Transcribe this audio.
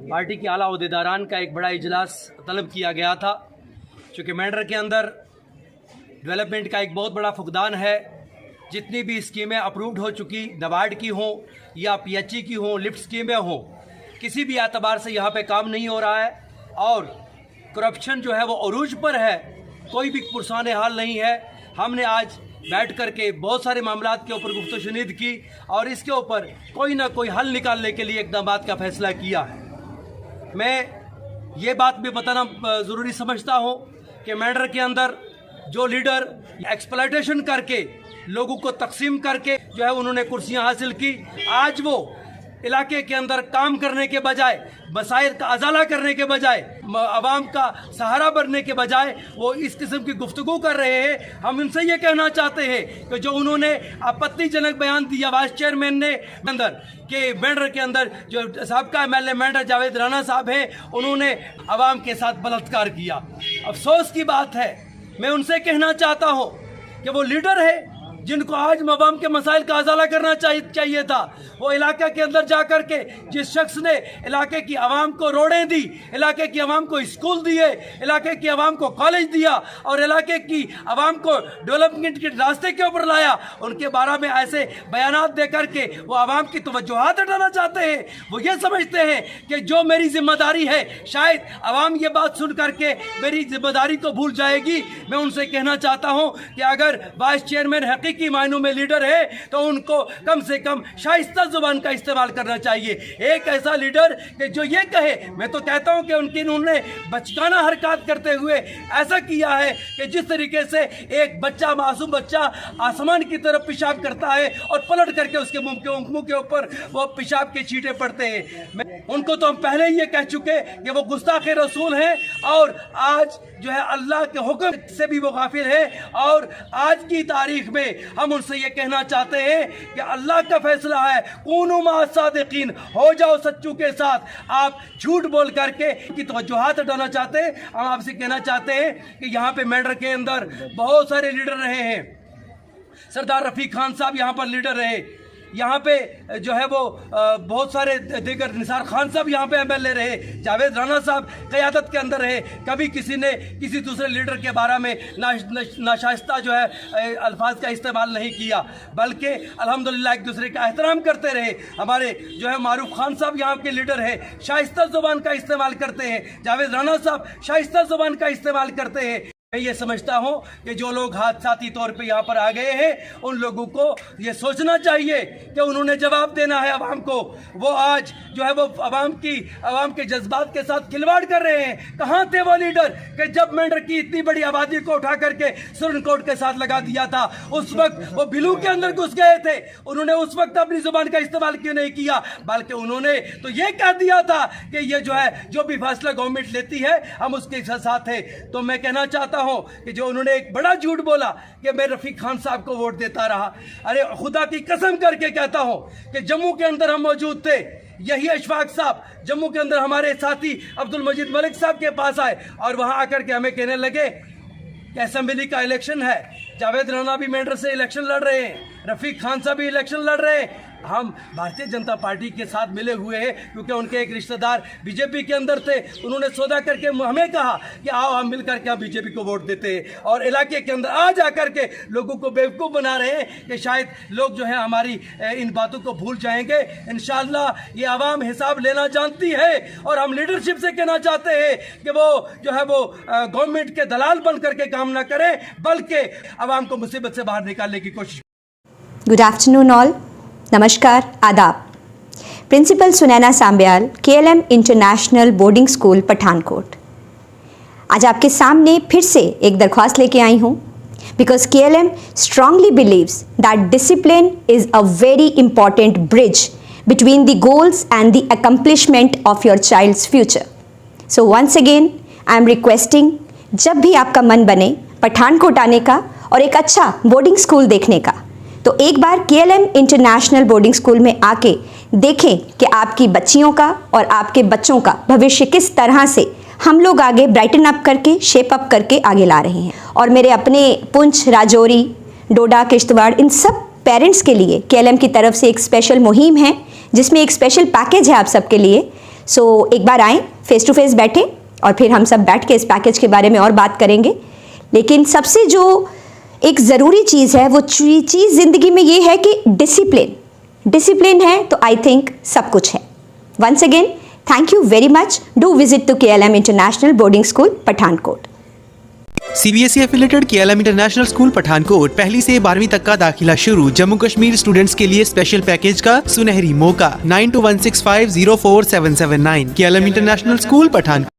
Party के आला अहदेदारान का एक बड़ा इजलास तलब किया गया था। चूँकि मेंढर के अंदर डेवलपमेंट का एक बहुत बड़ा फुकदान है। जितनी भी स्कीमें अप्रूव्ड हो चुकी, नाबार्ड की हों या पीएचई की हों, लिफ्ट स्कीमें हों, किसी भी एतबार से यहाँ पे काम नहीं हो रहा है और करप्शन जो है वो अरूज पर है। कोई भी पुरसान हाल नहीं है। हमने आज बैठ करके बहुत सारे मामलात के ऊपर गुफ्तगू शुनीद की और इसके ऊपर कोई ना कोई हल निकालने के लिए इक़दामात का फ़ैसला किया है। मैं ये बात भी बताना ज़रूरी समझता हूँ कि मेंढर के अंदर जो लीडर एक्सप्लॉयटेशन करके लोगों को तकसीम करके जो है उन्होंने कुर्सियां हासिल की, आज वो इलाके के अंदर काम करने के बजाय, मसाइल का अजाला करने के बजाय, आवाम का सहारा बनने के बजाय वो इस किस्म की गुफ्तगू कर रहे हैं। हम उनसे ये कहना चाहते हैं कि जो उन्होंने आपत्तिजनक बयान दिया वाइस चेयरमैन ने अंदर कि मेंढर के अंदर जो साबका एमएलए मेंढर जावेद राना साहब हैं, उन्होंने आवाम के साथ बलात्कार किया। अफसोस की बात है। मैं उनसे कहना चाहता हूँ कि वो लीडर है जिनको आज आवाम के मसाइल का अजाला करना चाहिए था। वो इलाके के अंदर जा कर के जिस शख्स ने इलाके की आवाम को रोडें दी, इलाके की आवाम को स्कूल दिए, इलाके की आवाम को कॉलेज दिया और इलाके की आवाम को डेवलपमेंट के रास्ते के ऊपर लाया, उनके बारे में ऐसे बयानात दे करके वो आवाम की तवज्जोहात हटाना चाहते हैं। वो ये समझते हैं कि जो मेरी जिम्मेदारी है, शायद आवाम ये बात सुन करके मेरी जिम्मेदारी को भूल जाएगी। मैं उनसे कहना चाहता हूँ कि अगर वाइस चेयरमैन हकीकी मायनों में लीडर है तो उनको कम से कम शाइस्ता जुबान का इस्तेमाल करना चाहिए। एक ऐसा लीडर कि जो ये कहे, मैं तो कहता हूं कि उन्होंने बचकाना हरकत करते हुए ऐसा किया है कि जिस तरीके से एक बच्चा, मासूम बच्चा आसमान की तरफ पेशाब करता है और पलट करके उसके मुंह के ऊपर वो पेशाब के छींटे पड़ते हैं। उनको तो हम पहले ही ये कह चुके कि वो गुस्ताखे रसूल हैं और आज जो है अल्लाह के हुक्म से भी वो गाफिल है। और आज की तारीख में हम उनसे ये कहना चाहते हैं कि अल्लाह का फैसला है, कूनू मा सादिकीन, हो जाओ सच्चों के साथ। आप झूठ बोल करके की तवज्जोहात हटाना चाहते हैं। हम आपसे कहना चाहते हैं कि यहाँ पे मेंढर के अंदर बहुत सारे लीडर रहे हैं। सरदार रफीक खान साहब यहाँ पर लीडर रहे, यहाँ पे जो है वो बहुत सारे दीगर, निसार खान साहब यहाँ पे एमएलए रहे, जावेद राना साहब क़यादत के अंदर रहे। कभी किसी ने किसी दूसरे लीडर के बारे में नाशाइस्ता जो है अल्फाज का इस्तेमाल नहीं किया, बल्कि अल्हम्दुलिल्लाह एक दूसरे का एहतराम करते रहे। हमारे जो है मारूफ खान साहब यहाँ के लीडर है, शाइस्ता ज़ुबान का इस्तेमाल करते हैं। जावेद राना साहब शाइस्ता ज़ुबान का इस्तेमाल करते हैं। मैं ये समझता हूँ कि जो लोग हादसाती तौर पे यहाँ पर आ गए हैं, उन लोगों को ये सोचना चाहिए कि उन्होंने जवाब देना है आवाम को। वो आज जो है वो आवाम के जज्बात के साथ खिलवाड़ कर रहे हैं। कहाँ थे वो लीडर कि जब मेंढर की इतनी बड़ी आबादी को उठा करके सुप्रीम कोर्ट के साथ लगा दिया था, उस वक्त वो बिलू के अंदर घुस गए थे। उन्होंने उस वक्त अपनी जुबान का इस्तेमाल क्यों नहीं किया, बल्कि उन्होंने तो ये कह दिया था कि ये जो है जो भी फैसला गवर्नमेंट लेती है हम उसके साथ है। तो मैं कहना चाहता हूं कि जो उन्होंने एक बड़ा झूठ बोला कि मैं रफीक खान साहब को वोट देता रहा। अरे खुदा की कसम करके कहता हूं कि जम्मू के अंदर हम मौजूद थे, यही अशफाक साहब जम्मू के अंदर हमारे साथी अब्दुल मजीद मलिक साहब के पास आए और वहां आकर के हमें कहने लगे कि असेंबली का इलेक्शन है, जावेद राना भी मेंढर से इलेक्शन लड़ रहे हैं, रफीक खान साहब भी इलेक्शन लड़ रहे हैं। हम भारतीय जनता पार्टी के साथ मिले हुए हैं क्योंकि उनके एक रिश्तेदार बीजेपी के अंदर थे। उन्होंने सौदा करके हमें कहा कि आओ हम मिलकर के बीजेपी को वोट देते हैं, और इलाके के अंदर आ जाकर के लोगों को बेवकूफ़ बना रहे हैं कि शायद लोग जो है हमारी इन बातों को भूल जाएंगे। इंशाअल्लाह ये आवाम हिसाब लेना जानती है और हम लीडरशिप से कहना चाहते हैं कि वो जो है वो गवर्नमेंट के दलाल बन करके काम ना करें, बल्कि आवाम को मुसीबत से बाहर निकालने की कोशिश। गुड आफ्टरनून ऑल, नमस्कार, आदाब। Principal Sunaina Sambyal, KLM international boarding school Pathankot. आज आपके सामने फिर से एक दरख्वास्त लेके आई हूँ, because KLM strongly believes that discipline is a very important bridge between the goals and the accomplishment of your child's future. So once again I am requesting, जब भी आपका मन बने पठानकोट आने का और एक अच्छा बोर्डिंग स्कूल देखने का, तो एक बार केएलएम इंटरनेशनल बोर्डिंग स्कूल में आके देखें कि आपकी बच्चियों का और आपके बच्चों का भविष्य किस तरह से हम लोग आगे ब्राइटन अप करके, शेप अप करके आगे ला रहे हैं। और मेरे अपने पुंछ, राजौरी, डोडा, किश्तवाड़, इन सब पेरेंट्स के लिए केएलएम की तरफ से एक स्पेशल मुहिम है जिसमें एक स्पेशल पैकेज है आप सबके लिए। सो एक बार आएँ, फेस टू फेस बैठें और फिर हम सब बैठ के इस पैकेज के बारे में और बात करेंगे। लेकिन सबसे जो एक ज़रूरी चीज़ है वो चीज़ ज़िंदगी में ये है कि डिसिप्लिन है तो आई थिंक सब कुछ है। Once again thank you very much. Do visit to KLM international boarding school Pathankot. CBSE affiliated KLM international school Pathankot 1ली से 12वीं तक का दाखिला शुरू। जम्मू कश्मीर स्टूडेंट्स के लिए स्पेशल पैकेज का सुनहरी मौका। 9216504779 KLM इंटरनेशनल स्कूल पठानकोट।